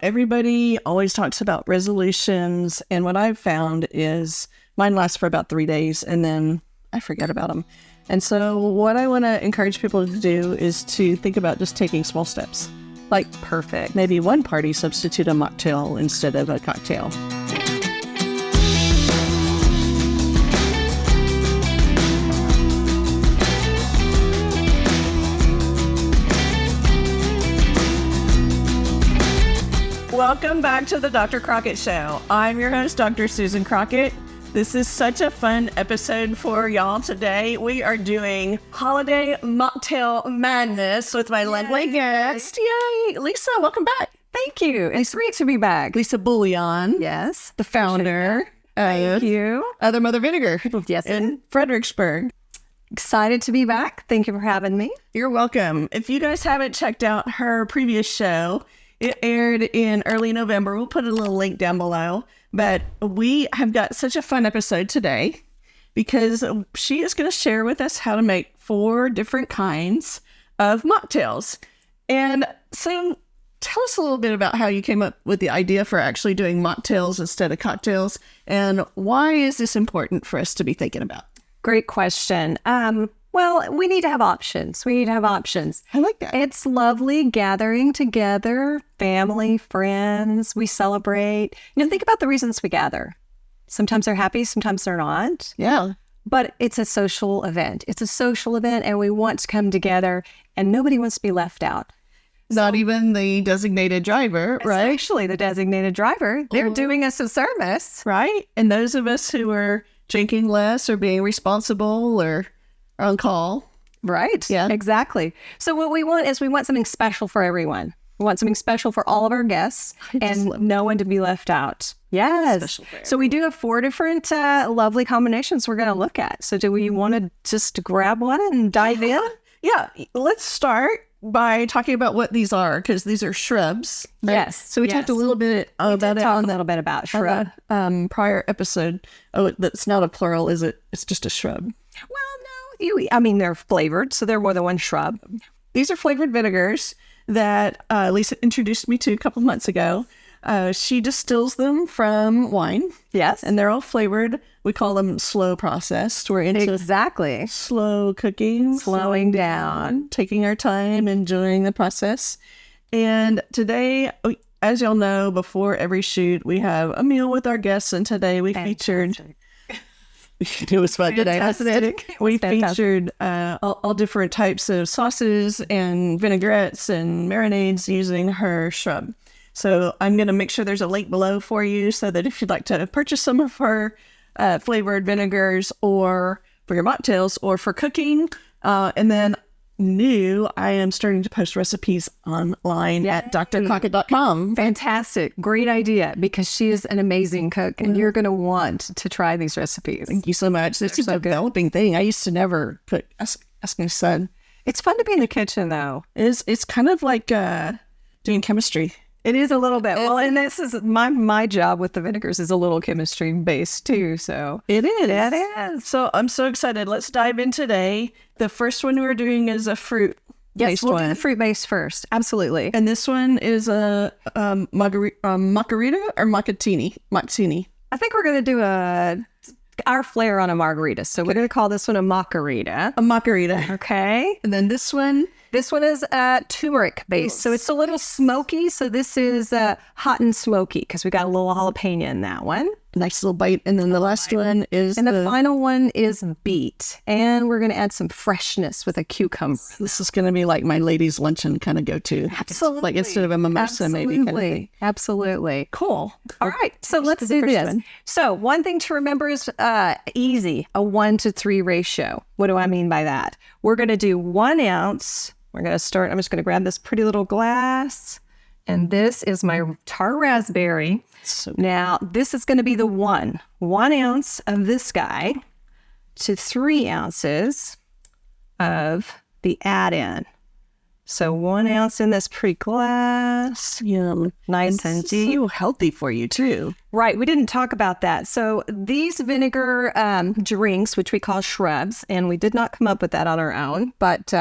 everybody always talks about resolutions, and what I've found is mine lasts for about 3 days, and then I forget about them. And so what I want to encourage people to do is to think about just taking small steps. Like, perfect. Maybe one party substitute a mocktail instead of a cocktail. Welcome back to the Dr. Crockett Show. I'm your host, Dr. Susan Crockett. This is such a fun episode for y'all today. We are doing holiday mocktail madness with my lovely guest. Yay! Lisa, welcome back. Thank you. It's great to be back. Lisa Bullion. Yes. The founder. Thank you. Other Mother Vinegar. Yes. In Fredericksburg. Excited to be back. Thank you for having me. You're welcome. If you guys haven't checked out her previous show, it aired in early November. We'll put a little link down below. But we have got such a fun episode today because she is going to share with us how to make 4 different kinds of mocktails. And so tell us a little bit about how you came up with the idea for actually doing mocktails instead of cocktails. And why is this important for us to be thinking about? Great question. Well, we need to have options. I like that. It's lovely gathering together, family, friends. We celebrate. Think about the reasons we gather. Sometimes they're happy, sometimes they're not. Yeah. But it's a social event. And we want to come together, and nobody wants to be left out. Not even the designated driver, right? Especially the designated driver. They're doing us a service. Right. And those of us who are drinking less or being responsible or on call. Right. Yeah. Exactly. So what we want is something special for everyone. We want something special for all of our guests and no one to be left out. Yes. So we do have 4 different lovely combinations we're going to look at. So do we want to just grab one and dive in? Yeah. Let's start by talking about what these are, because these are shrubs. Right? Yes. So we talked a little bit about it. A little bit about shrub. Prior episode. Oh, that's not a plural, is it? It's just a shrub. Well, no. They're flavored, so they're more than one shrub. These are flavored vinegars that Lisa introduced me to a couple of months ago. She distills them from wine. Yes. And they're all flavored. We call them slow processed. We're into exactly slow cooking. Slowing down. Taking our time, enjoying the process. And today, as y'all know, before every shoot, we have a meal with our guests. And today we featured... It was fun today, wasn't it? We featured all different types of sauces and vinaigrettes and marinades using her shrub. So I'm going to make sure there's a link below for you so that if you'd like to purchase some of her flavored vinegars or for your mocktails or for cooking. And then I am starting to post recipes online at drcrockett.com. Fantastic. Great idea, because she is an amazing cook and you're going to want to try these recipes. Thank you so much. This is a developing thing. I used to never cook. Ask my son. It's fun to be in the kitchen, though. It's kind of like doing chemistry. It is a little bit. Well, and this is my job with the vinegars is a little chemistry based too. So it is. It is. So I'm so excited. Let's dive in today. The first one we're doing is a fruit. Yes, we'll do the fruit based first. Absolutely. And this one is a macarita or macatini. I think we're going to do our flair on a margarita. So we're going to call this one a macarita. A macarita. Okay. And then this one is turmeric based. So it's a little smoky. So this is hot and smoky because we got a little jalapeno in that one. Nice little bite. And then the last one is... And the final one is beet. And we're going to add some freshness with a cucumber. This is going to be like my ladies' luncheon kind of go-to. Absolutely. Like instead of a mimosa, maybe. Kind of thing. Absolutely. Cool. All right. So let's do this. So one thing to remember is easy, a 1-to-3 ratio. What do I mean by that? We're going to do 1 ounce. We're going to start. I'm just going to grab this pretty little glass. And this is my tart raspberry. So now, this is going to be the 1 ounce of this guy to 3 ounces of the add-in. So 1 ounce in this pretty glass. Yum. Nice and deep. So healthy for you, too. Right. We didn't talk about that. So these vinegar drinks, which we call shrubs, and we did not come up with that on our own, but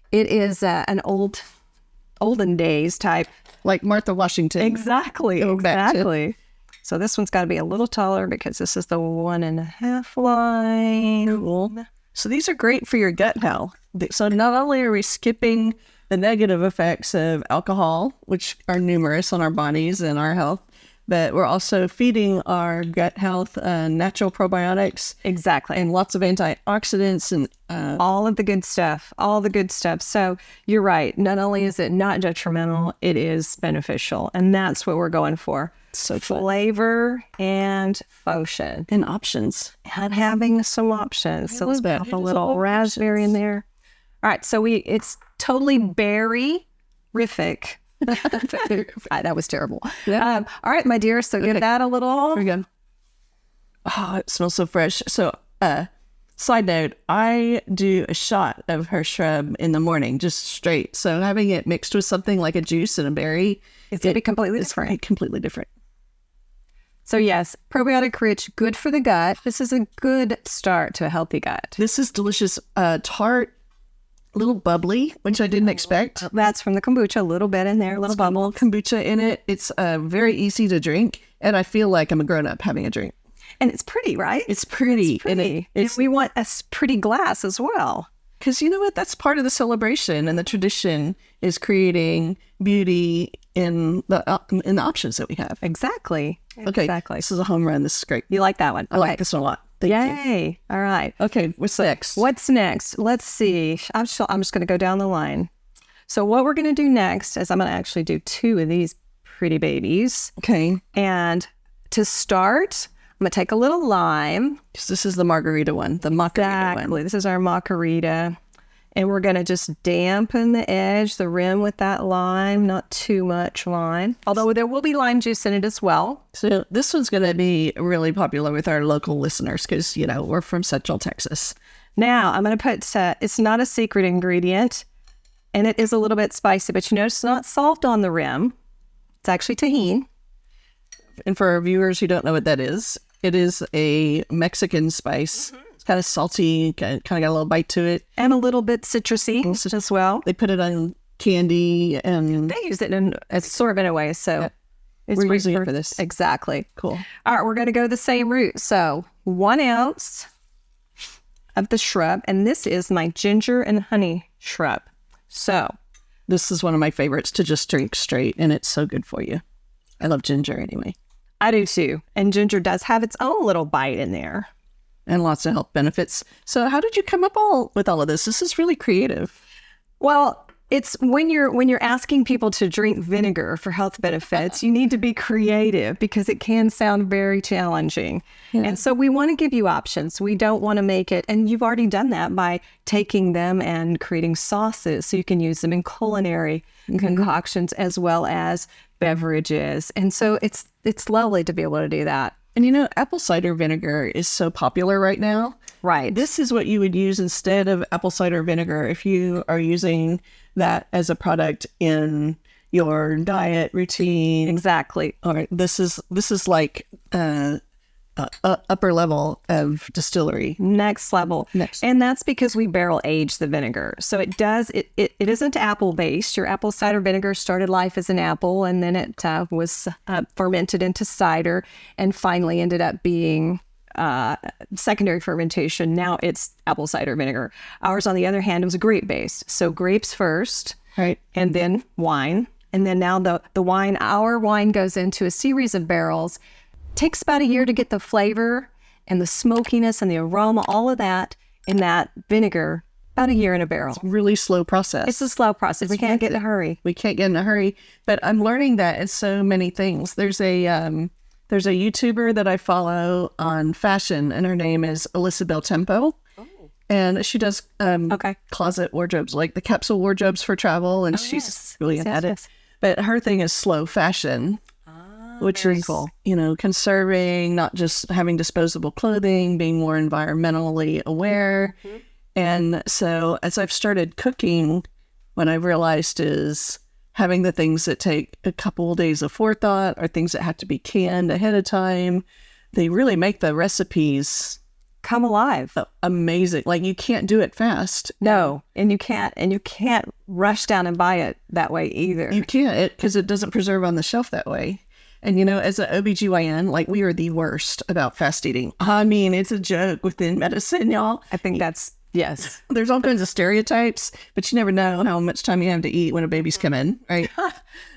it is an olden days type like Martha Washington. Exactly. Exactly. So this one's got to be a little taller because this is the 1.5 line. Cool. So these are great for your gut health. So not only are we skipping the negative effects of alcohol, which are numerous on our bodies and our health, but we're also feeding our gut health natural probiotics. Exactly. And lots of antioxidants and all of the good stuff. All the good stuff. So you're right. Not only is it not detrimental, it is beneficial. And that's what we're going for. So flavor and function. And options. And having some options. So let's pop a little raspberry in there. All right. So it's totally berry-rific. That was terrible. Yeah. All right, my dear. So give that a little. Here we go. Oh, it smells so fresh. So, side note, I do a shot of her shrub in the morning, just straight. So having it mixed with something like a juice and a berry, it's going to be completely different. Completely different. So yes, probiotic rich, good for the gut. This is a good start to a healthy gut. This is delicious, tart, little bubbly, which I didn't expect. That's from the kombucha, a little bit in there, a little bubble. Kombucha in it. It's very easy to drink, and I feel like I'm a grown-up having a drink. And it's pretty, right? It's pretty. It's pretty. And we want a pretty glass as well. Because you know what? That's part of the celebration and the tradition is creating beauty in the options that we have. Exactly. Okay. Exactly. This is a home run. This is great. You like that one? I like this one a lot. Thank Yay. you. All right. Okay. What's next? What's next? Let's see. I'm just going to go down the line. So what we're going to do next is I'm going to actually do 2 of these pretty babies. Okay. And to start, I'm going to take a little lime. This is the margarita one, the margarita one. This is our margarita. And we're going to just dampen the edge, the rim with that lime, not too much lime. Although there will be lime juice in it as well. So this one's going to be really popular with our local listeners because, you know, we're from Central Texas. Now, I'm going to put, it's not a secret ingredient, and it is a little bit spicy, but you notice it's not salt on the rim. It's actually tahini. And for our viewers who don't know what that is, it is a Mexican spice. Mm-hmm. Kind of salty, kind of got a little bite to it. And a little bit citrusy as well. They put it on candy and... They use it in a sort of a way, so... Yeah. We're using it for this. Exactly. Cool. All right, we're going to go the same route. So 1 ounce of the shrub, and this is my ginger and honey shrub. So... This is one of my favorites to just drink straight, and it's so good for you. I love ginger anyway. I do too. And ginger does have its own little bite in there. And lots of health benefits. So how did you come up with all of this? This is really creative. Well, it's when you're asking people to drink vinegar for health benefits, you need to be creative because it can sound very challenging. Yeah. And so we want to give you options. We don't want to make it, and you've already done that by taking them and creating sauces so you can use them in culinary concoctions as well as beverages. And so it's lovely to be able to do that. And you know, apple cider vinegar is so popular right now. Right. This is what you would use instead of apple cider vinegar if you are using that as a product in your diet routine. Exactly. All right. This is like upper level of distillery. Next level. And that's because we barrel age the vinegar. So it isn't apple based. Your apple cider vinegar started life as an apple, and then it was fermented into cider and finally ended up being secondary fermentation. Now it's apple cider vinegar. Ours, on the other hand, was grape based. So grapes first, right, and then wine. And then now our wine goes into a series of barrels. Takes about a year to get the flavor and the smokiness and the aroma, all of that in that vinegar, about a year in a barrel. It's a really slow process. It's a slow process. We can't get in a hurry. We can't get in a hurry. But I'm learning that it's so many things. There's a YouTuber that I follow on fashion, and her name is Alyssa Beltempo. Oh. And she does closet wardrobes, like the capsule wardrobes for travel, and she's brilliant at it. But her thing is slow fashion. Which is, cool. You know, conserving, not just having disposable clothing, being more environmentally aware. Mm-hmm. And so as I've started cooking, what I've realized is having the things that take a couple of days of forethought or things that have to be canned ahead of time, they really make the recipes come alive. Amazing. Like you can't do it fast. No, and you can't rush down and buy it that way either. You can't, because it doesn't preserve on the shelf that way. And, you know, as an OBGYN, like we are the worst about fast eating. I mean, it's a joke within medicine, y'all. I think that's, yes. There's all kinds of stereotypes, but you never know how much time you have to eat when a baby's coming, right?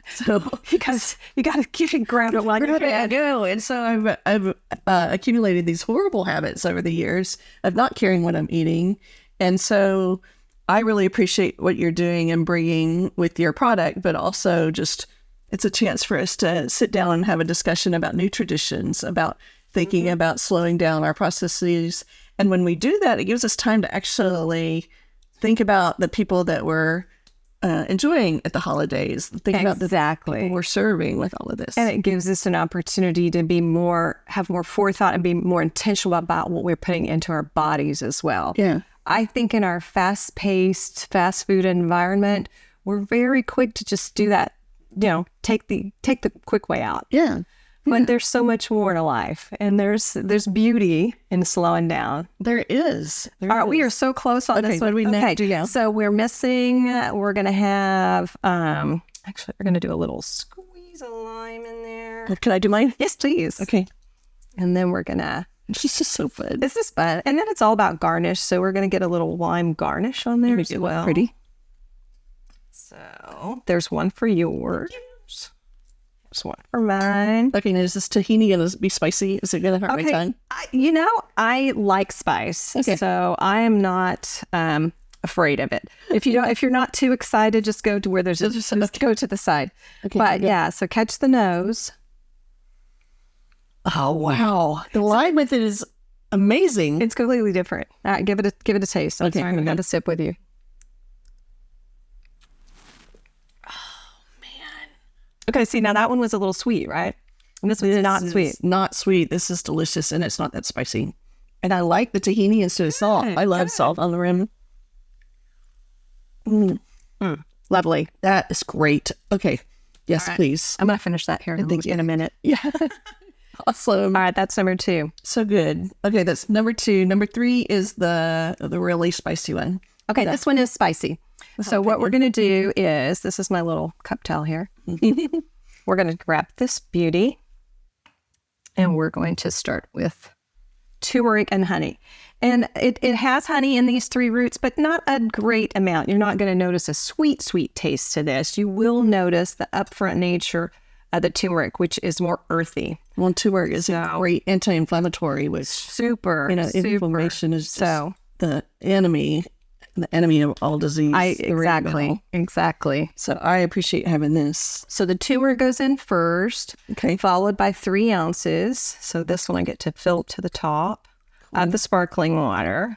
So you got to keep it grounded while you're I go. And so I've accumulated these horrible habits over the years of not caring what I'm eating. And so I really appreciate what you're doing and bringing with your product, but also just it's a chance for us to sit down and have a discussion about new traditions, about thinking about slowing down our processes. And when we do that, it gives us time to actually think about the people that we're enjoying at the holidays, think about the people we're serving with all of this. And it gives us an opportunity to have more forethought and be more intentional about what we're putting into our bodies as well. Yeah. I think in our fast-paced, fast food environment, we're very quick to just do that, you know, take the quick way out. Yeah. But there's so much more to life, and there's beauty in slowing down. There is. All right, we are so close on this one. What do we need to do now? So we're missing, we're going to have, actually, we're going to do a little squeeze of lime in there. Can I do mine? Yes, please. Okay. And then we're going to, This is so fun. this is fun. And then it's all about garnish. So we're going to get a little lime garnish on there as well. Pretty. So there's one for yours. There's one for mine. Okay, now is this tahini going to be spicy? Is it going to hurt my tongue? I like spice, so I am not afraid of it. If you're not too excited, just go to where there's just go to the side. Okay, but yeah, so catch the nose. Oh wow, the lime with it is amazing. It's completely different. All right, give it a taste. I'm sorry, I'm going to sip with you. Okay, see, now that one was a little sweet, right? And this one's not sweet. Not sweet. This is delicious, and it's not that spicy. And I like the tahini instead of salt. I love salt on the rim. Lovely. That is great. Okay. Yes, please. I'm going to finish that here in a minute. Yeah. Awesome. All right, that's number 2. So good. Okay, that's number 2. Number 3 is the really spicy one. Okay, this one is spicy. So what we're going to do is, this is my little cup towel here. We're going to grab this beauty, and we're going to start with turmeric and honey. And it has honey in these 3 roots, but not a great amount. You're not going to notice a sweet, sweet taste to this. You will notice the upfront nature of the turmeric, which is more earthy. Well, turmeric is a great anti-inflammatory, which super, inflammation is just the enemy of all disease. Exactly. So I appreciate having this. So the turmeric goes in first, followed by 3 ounces. So this one I get to fill to the top of the sparkling water.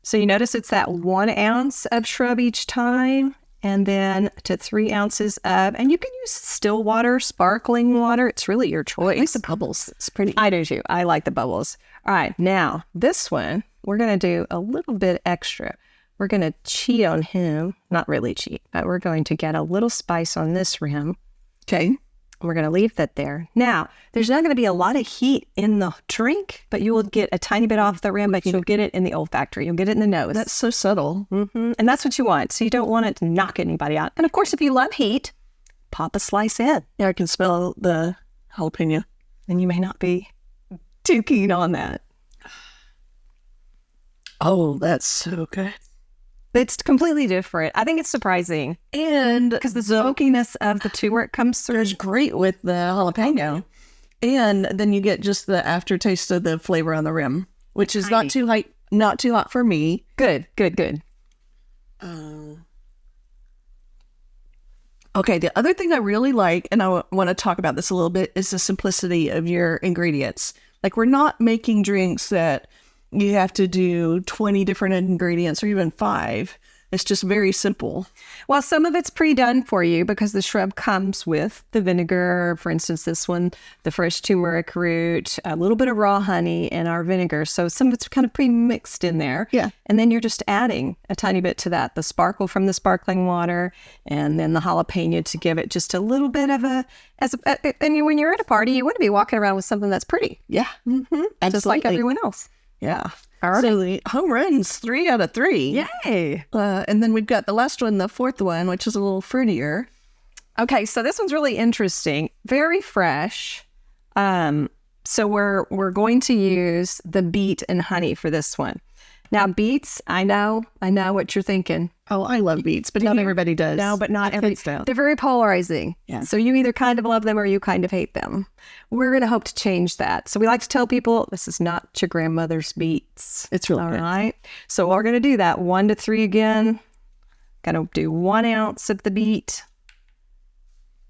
So you notice it's that 1 ounce of shrub each time, and then to 3 ounces of, and you can use still water, sparkling water. It's really your choice. I like the bubbles. It's pretty. I do too. I like the bubbles. All right, now this one, we're going to do a little bit extra. We're going to cheat on him. Not really cheat, but we're going to get a little spice on this rim. Okay. We're going to leave that there. Now, there's not going to be a lot of heat in the drink, but you will get a tiny bit off the rim, but you'll get it in the olfactory. You'll get it in the nose. That's so subtle. Mm-hmm. And that's what you want. So you don't want it to knock anybody out. And of course, if you love heat, pop a slice in. Yeah, I can smell the jalapeno. And you may not be too keen on that. Oh, that's so good. It's completely different. I think it's surprising. And because the smokiness of the turmeric comes through. It's great with the jalapeno. And then you get just the aftertaste of the flavor on the rim, which is not too hot for me. Good. Okay, the other thing I really like, and I want to talk about this a little bit, is the simplicity of your ingredients. Like, we're not making drinks that you have to do 20 different ingredients or even 5. It's just very simple. Well, some of it's pre-done for you because the shrub comes with the vinegar. For instance, this one, the fresh turmeric root, a little bit of raw honey, and our vinegar. So some of it's kind of pre-mixed in there. Yeah. And then you're just adding a tiny bit to that, the sparkle from the sparkling water, and then the jalapeno to give it just a little bit of and when you're at a party, you want to be walking around with something that's pretty. Yeah. Mm-hmm. Just like everyone else. Yeah. All right. So the home runs, 3 out of 3. Yay. And then we've got the last one, the fourth one, which is a little fruitier. Okay, so this one's really interesting. Very fresh. So we're going to use the beet and honey for this one. Now, beets, I know what you're thinking. Oh, I love beets, but not everybody does. No, but not every. Don't. They're very polarizing. Yeah. So you either kind of love them or you kind of hate them. We're going to hope to change that. So we like to tell people this is not your grandmother's beets. It's really good. All right. So we're going to do that 1 to 3 again. Going to do 1 ounce of the beet.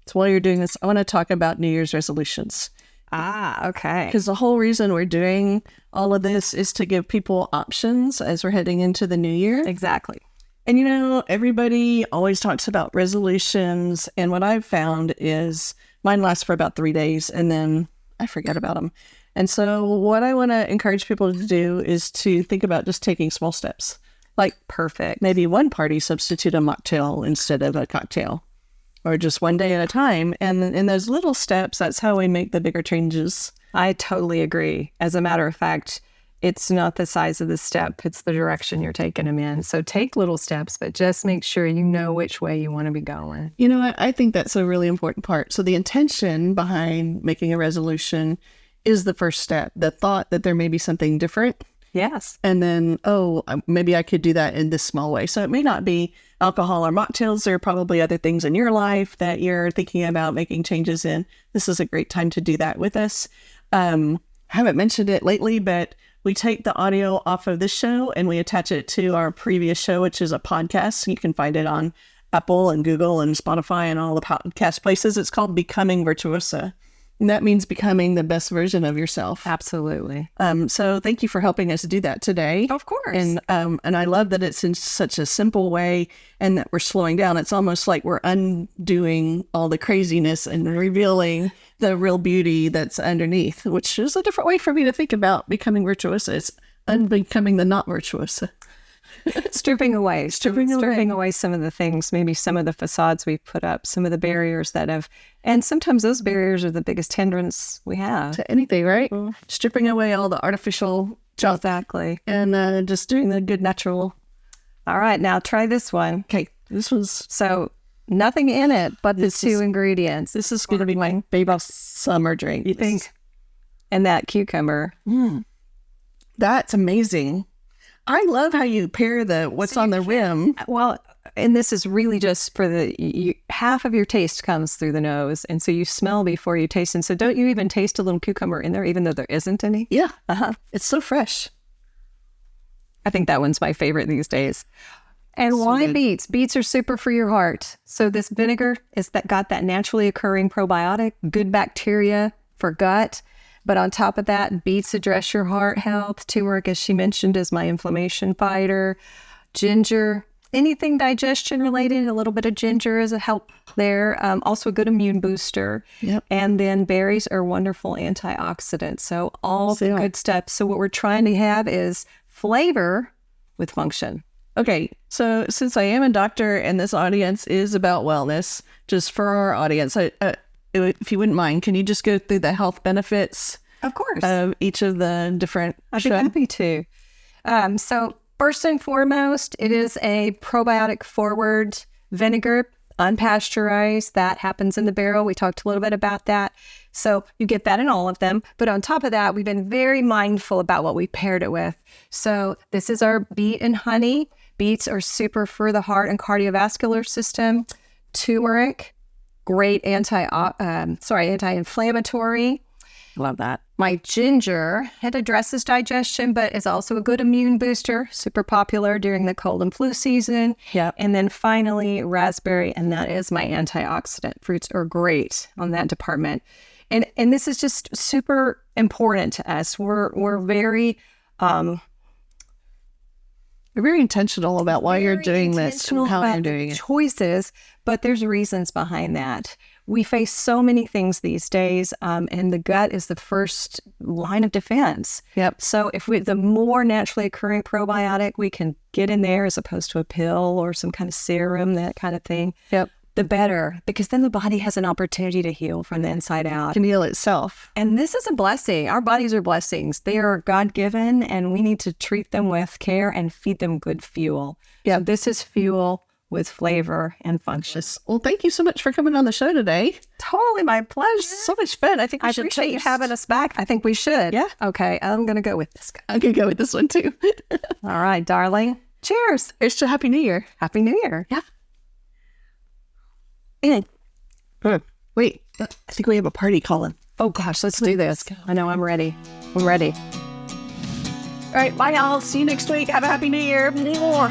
So while you're doing this, I want to talk about New Year's resolutions. Ah, okay. Because the whole reason we're doing all of this is to give people options as we're heading into the new year. Exactly. And, you know, everybody always talks about resolutions. And what I've found is mine lasts for about 3 days and then I forget about them. And so what I want to encourage people to do is to think about just taking small steps. Like, Perfect. maybe one party substitute a mocktail instead of a cocktail. Or just one day at a time. And in those little steps, that's how we make the bigger changes. I totally agree. As a matter of fact, it's not the size of the step, it's the direction you're taking them in. So take little steps, but just make sure you know which way you want to be going. You know, I think that's a really important part. So the intention behind making a resolution is the first step. The thought that there may be something different. Yes. And then, maybe I could do that in this small way. So it may not be alcohol or mocktails. There are probably other things in your life that you're thinking about making changes in. This is a great time to do that with us. I haven't mentioned it lately, but we take the audio off of this show and we attach it to our previous show, which is a podcast. You can find it on Apple and Google and Spotify and all the podcast places. It's called Becoming Virtuosa. And that means becoming the best version of yourself. Absolutely. So thank you for helping us do that today. Of course. And I love that it's in such a simple way and that we're slowing down. It's almost like we're undoing all the craziness and revealing the real beauty that's underneath, which is a different way for me to think about becoming virtuosa. It's unbecoming the not virtuosa. Stripping away some of the things, maybe some of the facades we've put up, some of the barriers that have, and sometimes those barriers are the biggest hindrance we have. To anything, right? Stripping away all the artificial junk. Exactly. And just doing the good natural. All right, now try this one. Okay, this was... So nothing in it but the 2 ingredients. This is going to be my favorite summer drink. You think? And that cucumber. That's amazing. I love how you pair what's on the rim. Well, and this is really just for half of your taste comes through the nose. And so you smell before you taste. And so don't you even taste a little cucumber in there, even though there isn't any? Yeah. It's so fresh. I think that one's my favorite these days. And why beets? Beets are super for your heart. So this vinegar got that naturally occurring probiotic, good bacteria for gut. But on top of that, beets address your heart health. Turmeric, as she mentioned, is my inflammation fighter. Ginger, anything digestion related, a little bit of ginger is a help there. Also a good immune booster. Yep. And then berries are wonderful antioxidants. So all good stuff. So what we're trying to have is flavor with function. Okay, so since I am a doctor and this audience is about wellness, just for our audience, if you wouldn't mind, can you just go through the health benefits of course of each of the different? I'd be happy to. So first and foremost, it is a probiotic forward vinegar, unpasteurized. That happens in the barrel. We talked a little bit about that. So you get that in all of them. But on top of that, we've been very mindful about what we paired it with. So this is our beet and honey. Beets are super for the heart and cardiovascular system. Turmeric, great anti-inflammatory. Love that. My ginger, it addresses digestion, but is also a good immune booster, super popular during the cold and flu season. Yeah. And then finally, raspberry, and that is my antioxidant. Fruits are great on that department. And this is just super important to us. We're very very intentional about why you're doing this and how you're doing it. Choices, but there's reasons behind that. We face so many things these days, and the gut is the first line of defense. Yep. So the more naturally occurring probiotic we can get in there as opposed to a pill or some kind of serum, that kind of thing. Yep. the better, because then the body has an opportunity to heal from the inside out. Can heal itself. And this is a blessing. Our bodies are blessings. They are God-given, and we need to treat them with care and feed them good fuel. Yeah, so this is fuel with flavor and function. Well, thank you so much for coming on the show today. Totally my pleasure. So much fun. I think we I should appreciate you having us back. I think we should. Yeah. Okay, I'm going to go with this guy. I'm going to go with this one too. All right, darling. Cheers. Here's to Happy New Year. Happy New Year. Yeah. And wait, I think we have a party calling. Oh gosh, let's do this. I know, I'm ready. I'm ready. All right, bye y'all. See you next week. Have a Happy New Year. Many more.